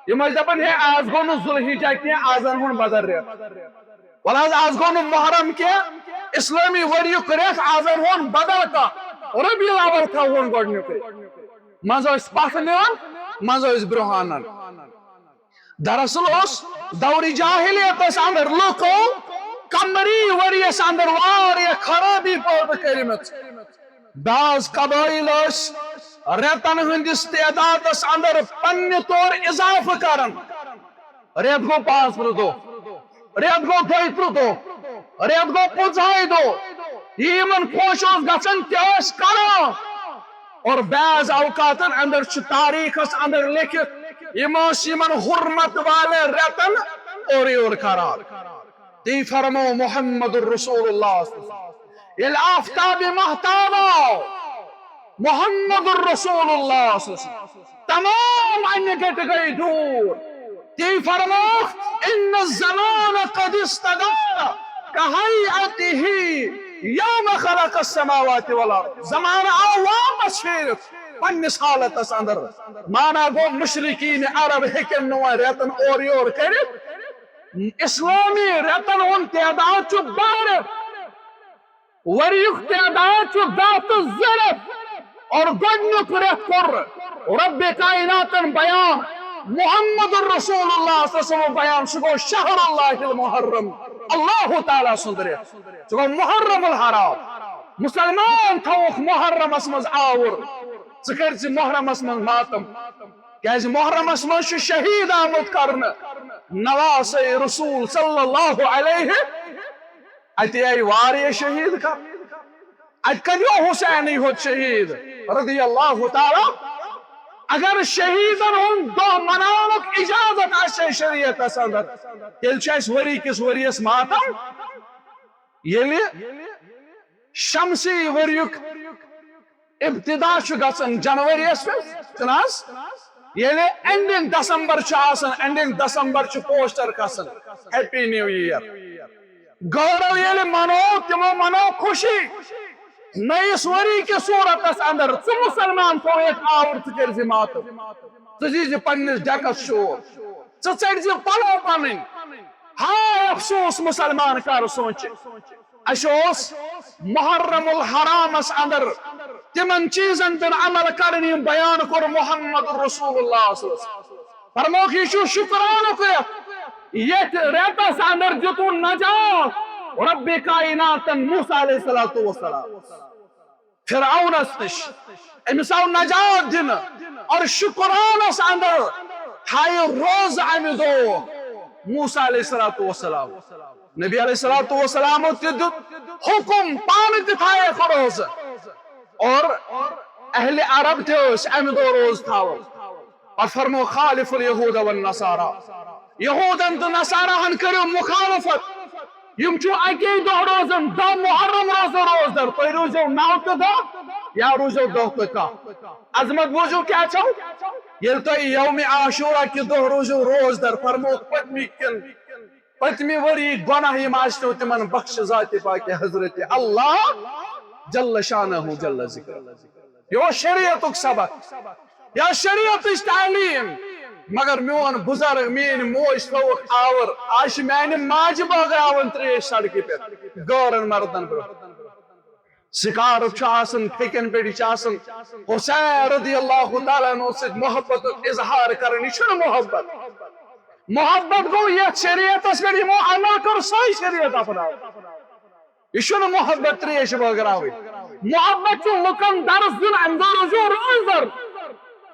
یم دپن ہے آز گو ذو الحجہ کی آزن ہن بدر ریت ولہذا آز گو محرم کے اسلامی وریک ریت آزن ہن بدل کا ربیع الاول تھا ہن گڈنیک مزہ اس پتھ نیون مزہ اس برہانن دراصل اس دور جاہلیت اس اندر لوکو کمری وریس اندر واریہ خرابی پٲدٕ کٔرمٕژ بعض قبائل اس ریتن ہندس تعدادس اندر پنہ طور اضافہ کرن ریت گو 5 دو ریت گو 2 دو ریت گو 15 دو یمن خوش گژھن تہ کران اور بعض اوقاتن اندر چھ تاریخس اندر لکھت یمن حرمت والے ریتن اور کران تی فرمو محمد الرسول اللہ الآفتاب محتابا محمد الرسول اللہ تمام انگٹ گئی دور تی فرمو ان الزمان قد استدار کہیعته یوم خلق السماوات والارض زمان آو واپس پھر پنس حالتس اندر مانا گو مشرکین عرب ہکن نو ریتن اور کرت اسلامی ریتن ان تعداد چھ بڑھ وریک تعداد چھ 10 ضرب اور گڈنیک ریت کور رب کائناتن بیان محمد الرسول اللہ صلی اللہ علیہ وسلم بیان سگو شہر اللہ المحرم اللہ تعالیٰ سندر سگو محرم الحرام مسلمان تھوک محرم اسمز آور ذکر محرم اسمز ماتم کیازِ محرمس منٛز چھُ شہیٖد آمُت کرنہٕ نواسے رسول صلی اللہ علیہ اتے آئی واریاہ شہیٖد کرنہٕ اتہِ کریو حسینٕے ہوت شہیٖد رضی اللہ تعالی اگر شہیٖدن ہُنٛد دۄہ مناونُک اجازت آسہِ شریعتس اندر تیٚلہِ چھُ اَسہِ ؤری کِس ؤرِیس ماتم ییٚلہِ شمسی ؤریُک ابتدا چھُ گژھان جنوریس منٛز چھُنہٕ حظ ییٚلہِ اینڈنگ دسمبر چھُ آسان اینڈنگ دسمبر چھُ پوسٹر کھسان ہیپی نیو ایئر گورو ییٚلہِ منو تِمو منو خوشی نٔیِس ؤری کِس صوٗرتس اندر ژٕ مُسلمان تھوویتھ آوُر ژٕ کٔرۍ زِ ماتم ژٕ دِیٖزِ پننِس ڈیکس شور ژٕ ژٔٹۍ زِ پلو پنٕنۍ ہاے افسوس مسلمان کر سونچ اسہِ اوس محرم الحرامس اندر تمن چیزن پٮ۪ٹھ عمل کرن یِم بیان کوٚر محمد رسول اللہ صلی اللہ علیہ وسلم فرموکھ یہِ چھُ شُکرانُک رٮ۪تھ یتھ رٮ۪تس اندر دِتُن نجات رب کائناتن موسیٰ علیہ الصلوۃ والسلام فرعونس نش أمِس آو نجات دِنہٕ اور شُکرانس اندر تھایہِ روز امہِ دۄہ موسیٰ علیہ الصلوۃ والسلام نبی علیہ الصلوۃ والسلام تہِ دیُت حکم پانہٕ تہِ تھایکھ روزٕ اور اہل عرب تہِ ٲسۍ امہِ دۄہ روز تھاوان پتہٕ فرمو خالف الیہود والنصارا یہودن تہٕ نصاراہن کٔرِو مخالفت یم چھُ اکی دۄہ روزان دہ محرم روزو روزدر تُہۍ روٗزِو 9 تہٕ 10 یا روٗزِو 10 تہٕ 10 عظمت بوٗزِو کیٛاہ چھو ییٚلہِ تُہۍ یومِ عاشورہ کہِ دۄہ روٗزِو روزدر فرموکھ پٔتمہِ ؤری گۄناہ یِم آسنو تِمن بخش ذاتِ پاکہِ حضرت اللہ جل شانہ جل ذکر یہ اوس شریعتُک سبق یا شریعتٕچ تعلیٖم مگر میون بزرگ میٲنۍ موج تھووُکھ آور آز چھِ میانہِ ماجہِ بٲگراوان تریش سڑکہِ پٮ۪ٹھ غٲرن مردن برونٛہہ سِکارُف چھُ آسان پھیٚکٮ۪ن پٮ۪ٹھ یہِ چھُ آسان حسین رضی اللہ تعالیٰ عنہ سۭتۍ محبتُک اظہار کران یہِ چھُنہٕ محبت گوٚو یتھ شریعتس پٮ۪ٹھ یِمو عمل کوٚر سۄے شریعت اپناو یہِ چھُنہٕ محبت تریش بٲگراوٕنۍ محبت چھُ لُکن درس دیُن امہِ دۄہ روٗزِو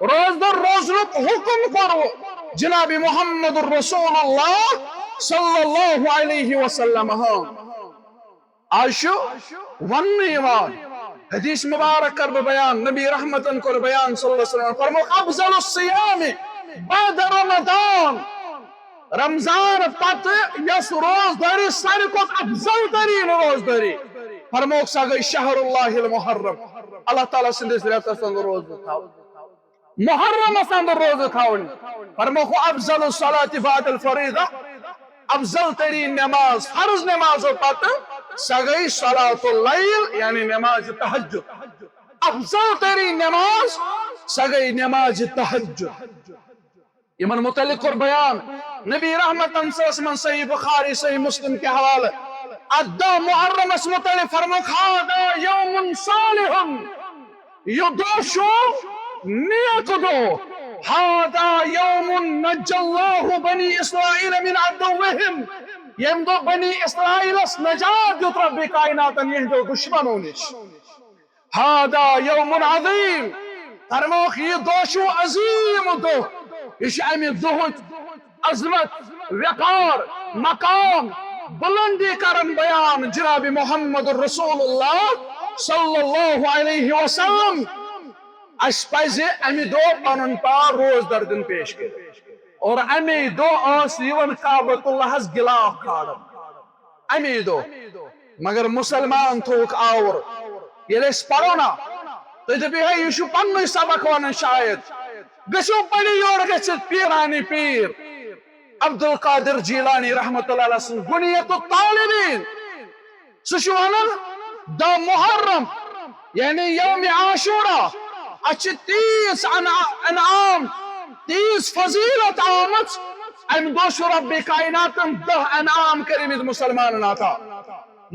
روزدر روزنُک حکم کوٚر جناب محمد رسول اللہ صلی اللہ علیہ وسلم آز چھُ وننہٕ یِوان حدیث مبارک کر بہٕ بیان نبی رحمتن کوٚر بیان صلی اللہ علیہ وسلم فرموکھ افضل الصیام بعد رمضان رمضان پتہٕ یۄس روزدٲری ساروی کھۄتہٕ افضل تریٖن روزدٲری فرموکھ سۄ گٔے شہر اللہ المحرم اللہ تعالیٰ سٕنٛدِس رٮ۪تس اندر روزٕ تھاوُن محرمس اندر روزٕ تھاوٕنۍ فرموکھ افضل الصلاة بعد الفریضہ افضل ترین نماز فرض نمازو پتہٕ سۄ گٔے صلاۃ اللیل یعنی نماز تہجد افضل ترین نماز سۄ گٔے نماز تہجد یمن متعلق کوٚر بیان نبی رحمتن صلی صحیح بخاری صحیح مسلم کے حوالہ اتھ دۄہ محرمس متعلق فرموکھ ھذا یوم صالح یہِ دۄہ چھُ نیک دۄہ ھذا یوم نجى الله بنی اسرائیل من عدوہم ییٚمہِ دۄہ بنی اسرائیلس نجات دیُت رب کائناتن یہنٛدیو دشمنو نِش ھذا یوم عظیم فرموکھ یہِ دۄہ چھُ عظیٖم دۄہ یہ چھُ امہِ دۄہٕچ عظمت وقار مقام بلندی کرن بیان جناب محمد رسول اللہ صلی اللہ علیہ وسلم اس پزِ امہِ دۄہ پنُن پان روزدر دِیُن پیش کٔرِتھ اور امے دۄہ ٲس یِوان کعبۃ اللہس گِلاف کھالان امے دۄہ مگر مسلمان تھووُکھ آوُر ییٚلہِ أسۍ پرو نا تُہۍ دٔپِو ہے یہِ چھُ پننُے سبق ونان شاید گٔژھِو پٔرِو یورٕ گٔژھِتھ پیٖرانہِ پیٖر عبدالقادر جیلانی رحمۃ اللہ علیہ سُنٛد گُنیت الطالبین سُہ چھُ ونان دہ محرم یعنی یوم عاشورہ اتھ چھِ تیٖژ انعام تیٖژ فضیلت آمٕژ امہِ دۄہ چھُ رب کائناتن 10 انعام کٔرمٕتۍ مسلمانن عطا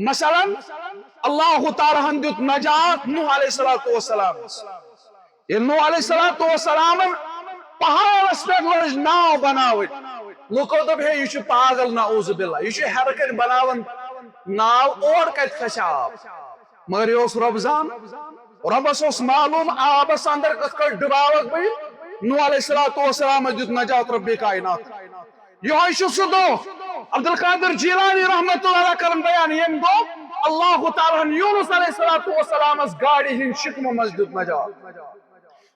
مثلاً اللہ تعالیٰ ہن دیُت نجات نوح علیہ الصلوۃ والسلام ییٚلہِ نوح علیہ الصلوۃ والسلامن پہاڑس پٮ۪ٹھ لٲج ناو بناوٕنۍ لوکو دوٚپ ہے یہِ چھُ پاگل نعوذ باللہ یہِ چھُ ہیرٕ کنہِ بناوان ناو اور کتہِ کھسہِ آب مگر یہِ اوس رۄب زان رۄبس اوس معلوٗم آبس اندر کِتھ کٲٹھۍ ڈُباوکھ بہٕ نوح علیہ السلام دیت نجات رب کائنات یہ سہ دہ عبد القادر جیلانی رحمت اللہ علیہ کرن بیان یم دہ اللہ تعالیٰ یونس علیہ السلام گاڑی ہند شکم مز دیت نجات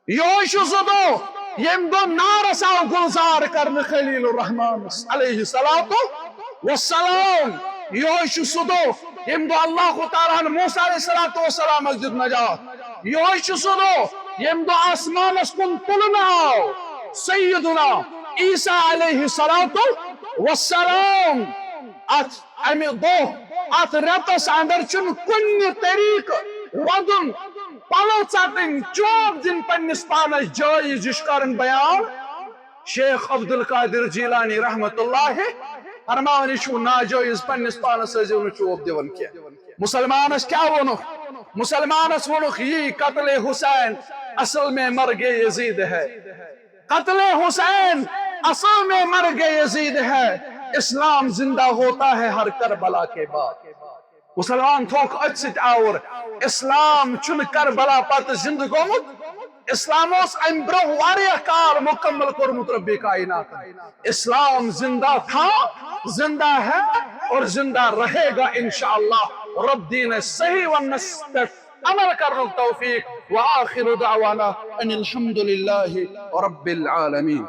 یہ سہ دہ یم دہ نارس آو گلزار کرن خلیل الرحمان علیہ السلام یہ سہ دہ یم دہ اللہ تعالیٰ موسیٰ علیہ السلام دیت نجات یہ سہ دہ یم دہ آسمانس کن تلن آو سیدنا عیسیٰ علیہ السلام امہ دہ ات رتس اندر چھ کن طریق ودن پلو ژٹن چوب دن پنس پانس جائز یہ کرن بیان شیخ عبد القادر جیلانی رحمت اللہ فرمان یہ ناجائز پنس پانس ازیو نہ چوب دون کی مسلمانس کیا ونک مسلمانس ونک یہ قتل حسین اصل میں مرگ یزید ہے قتل حسین اصل میں مرگ یزید ہے اسلام زندہ ہوتا ہے ہر کربلا کے بعد مسلمان تھوک ات ست آور اسلام چھ کربلا پتہ زندہ گومت اسلام اس ام برہ واریاہ کال مکمل کورمت رب کائنات اسلام زندہ تھا زندہ ہے اور زندہ رہے گا انشاءاللہ رب دین صحیح و نستف عمل کرنے توفیق وآخر دعوانا ان الحمد للہ رب العالمین